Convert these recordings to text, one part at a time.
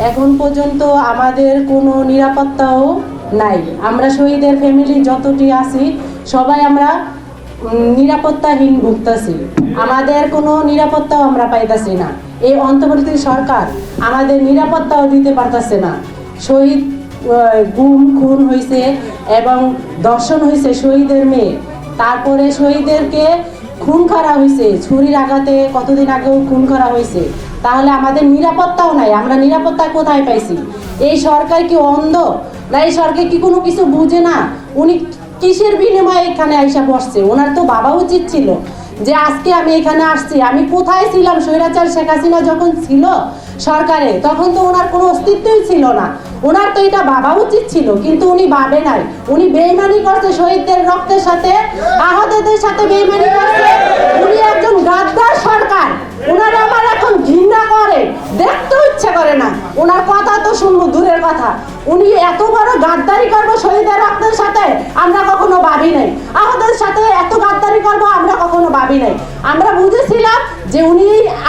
এখন পর্যন্ত আমাদের কোনো নিরাপত্তাও নাই। আমরা শহীদের ফ্যামিলি যতটি আছি সবাই আমরা নিরাপত্তাহীন ভুগতেছি। আমাদের কোনো নিরাপত্তাও আমরা পাইতেছি না। এই অন্তর্বর্তী সরকার আমাদের নিরাপত্তাও দিতে পারতেছে না। শহীদ গুম খুন হয়েছে এবং দর্শন হয়েছে শহীদের মেয়ে, তারপরে শহীদদেরকে খুন করা হয়েছে, ছুরির আঘাতে কতদিন আগেও খুন করা হয়েছে। তাহলে আমাদের নিরাপত্তাও নাই। আমরা নিরাপত্তা কোথায় পাইছি? এই সরকার কি অন্ধ না? এই সরকার কি কোনো কিছু বুঝে না? উনি কিসের বিনিময়ে এখানে আইসা বসছে? ওনার তো ভাবা উচিত ছিল যে আজকে আমি এখানে আসছি, আমি কোথায় ছিলাম? স্বৈরাচার শেখ হাসিনা যখন ছিল সরকারে তখন তো ওনার কোনো অস্তিত্বই ছিল না। ওনার তো এটা ভাবা উচিত ছিল, কিন্তু উনি ভাবে নাই। উনি বেইমানি করছে, শহীদদের রক্তের সাথে আহতদের সাথে বেইমানি করছে। উনি একজন গাদ্দার সরকার। ওনার আমার এখন ঘৃণা করে, দেখতে ইচ্ছে করে না। ওনার কথা তো শুনবো দূরের কথা, উনি এত বড় গাদ্দারি করবো শহীদের রক্তের সাথে আমরা কখনো ভাবি নাই। আহতদের সাথে এত গাদ্দারি করবো আমরা কখনো ভাবি নাই। আমরা বুঝেছিলাম যে উনি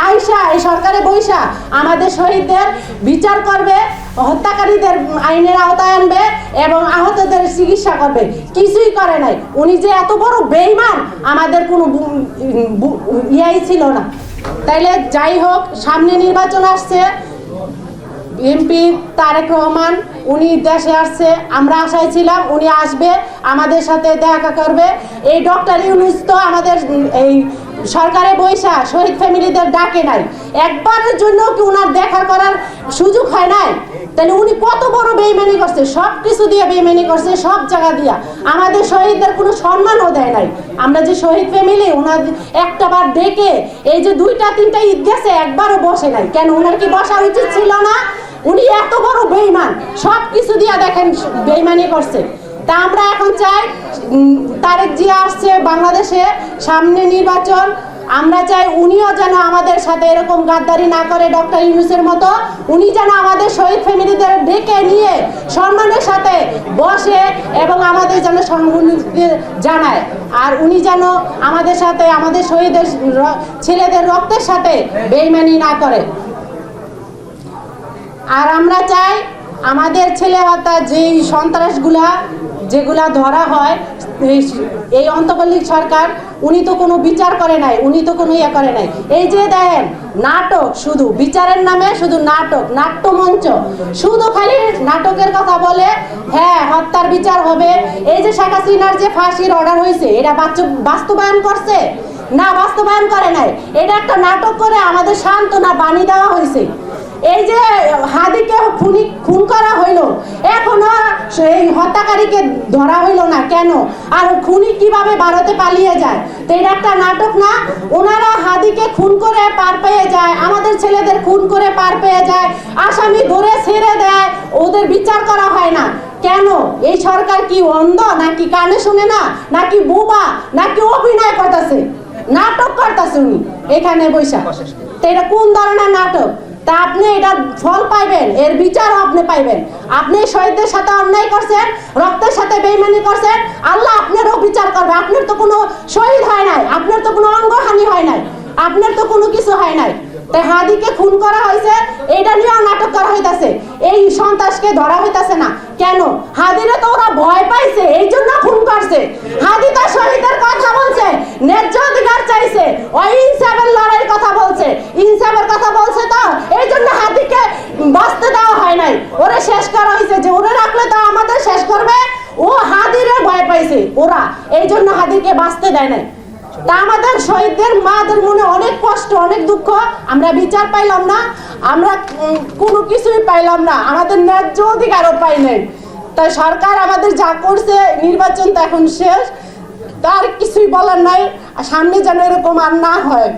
আইসা এই সরকারে বৈশা আমাদের শহীদদের বিচার করবে, হত্যাকারীদের আইনের আওতায় আনবে এবং আহতদের চিকিৎসা করবে। কিছুই করে নাই। উনি যে এত বড় বেঈমান আমাদের কোনো ইয়াই ছিল না। তাইলে যাই হোক, সামনে নির্বাচন আসছে, এমপি তারেক রহমান উনি দেশে আসছে, আমরা আশায় ছিলাম উনি আসবে, আমাদের সাথে দেখা করবে। এই ডক্টর ইউনূস তো আমাদের এই সরকারে বৈশা শহীদ ফ্যামিলিদের ডাকে নাই, একবারের জন্য কি ওনার দেখা করার সুযোগ হয় নাই? তাহলে উনি কত বড় বেইমানি করছে, সব কিছু দিয়ে বেইমানি করছে, সব জায়গা দিয়া। আমাদের শহীদদের কোনো সম্মানও দেয় নাই। আমরা যে শহীদ ফ্যামিলি, ওনার একটা বার ডেকে এই যে 2-3টা ঈদ গেছে একবারও বসে নাই। কেন? ওনার কি বসা উচিত ছিল না? উনি এত বড় বেইমান, সব কিছু দিয়া দেখেন বেইমানি করছে। তা আমরা এখন চাই, তারেক জিয়া আসছে বাংলাদেশে, সামনে নির্বাচন, আমরা চাই উনিও যেন আমাদের সাথে এরকম গাদ্দারি না করে ডক্টর ইউনূসের মতো। উনি যেন আমাদের শহীদ ফ্যামিলিদের ডেকে নিয়ে সম্মানের সাথে বসে এবং আমাদের যেন সম্মানিত জানায়। আর উনি যেন আমাদের সাথে, আমাদের শহীদের ছেলেদের রক্তের সাথে বেইমানি না করে। আর আমরা চাই আমাদের ছেলে হত্যা যেই সন্ত্রাসগুলা যেগুলা ধরা হয়, এই অন্তর্বর্তী সরকার উনি তো কোনো বিচার করে নাই, উনি তো কোনো ইয়ে করে নাই। এই যে দেখেন নাটক, শুধু বিচারের নামে শুধু নাটক, নাট্যমঞ্চ, শুধু খালি নাটকের কথা বলে। হ্যাঁ, হত্যার বিচার হবে। এই যে শেখ হাসিনার যে ফাঁসির অর্ডার হয়েছে, এটা বাস্তবায়ন করছে না? বাস্তবায়ন করে নাই। এটা একটা নাটক করে আমাদের সান্ত্বনা বাণী দেওয়া হয়েছে। এই যে হাদিকে খুন করা হইলো, এখনো সেই হত্যাকারীকে ধরা হইলো না কেন? আর খুনি কিভাবে ভারতে পালিয়ে যায়? তো এটা একটা নাটক না? ওনারা হাদিকে খুন করে পার পেয়ে যায়, আমাদের ছেলেদের খুন করে পার পেয়ে যায়, আসামি ধরে ছেড়ে দেয়, ওদের বিচার করা হয় না কেন? এই সরকার কি অন্ধ নাকি? কানে শুনে না নাকি? বোবা নাকি? অভিনয় করতেছে, নাটক করতেছে উনি এখানে বৈশা। তো এটা কোন ধরনের নাটক? তা আপনি এটা ফল পাইবেন, এর বিচারও আপনি পাইবেন। আপনি শহীদদের সাথে অন্যায় করছেন, রক্তের সাথে বেইমানি করছেন, আল্লাহ আপনারও বিচার করবে। আপনার তো কোনো শহীদ হয় নাই, আপনার তো কোনো অঙ্গহানি হয় নাই, আপনার তো কোনো কিছু হয় নাই। তাই হাদিকে খুন করা হয়েছে, এটা নিয়েও নাটক করা হইতাছে। এই সন্ত্রাসকে ধরা হইতাছে না কেন? হাদিরে তো ওরা ভয় পাইছে, এই জন্য খুন করছে। হাদি তো শহীদের কথা বলছে, ন্যায্য অধিকার চাইছে, ওই ইনসাফের লড়াইয়ের কথা বলছে, ইনসাফের কথা বলছে, তো এই জন্য হাদিকে বাঁচতে দেওয়া হয় নাই, ওরে শেষ করা হয়েছে। যে ওরে রাখলে তো আমাদের শেষ করবে, ও হাদিরে ভয় পাইছে ওরা, এই জন্য হাদিকে বাঁচতে দেয় নাই। তা আমাদের শহীদদের মাদের মনে অনেক কষ্ট, অনেক দুঃখ। আমরা বিচার পাইলাম না, আমরা কোনো কিছুই পাইলাম না, আমাদের ন্যায্য অধিকারও পাই নাই। তাই সরকার আমাদের যা করছে, নির্বাচন তো এখন শেষ, তার কিছুই বলার নাই। সামনে যেন এরকম আর না হয়।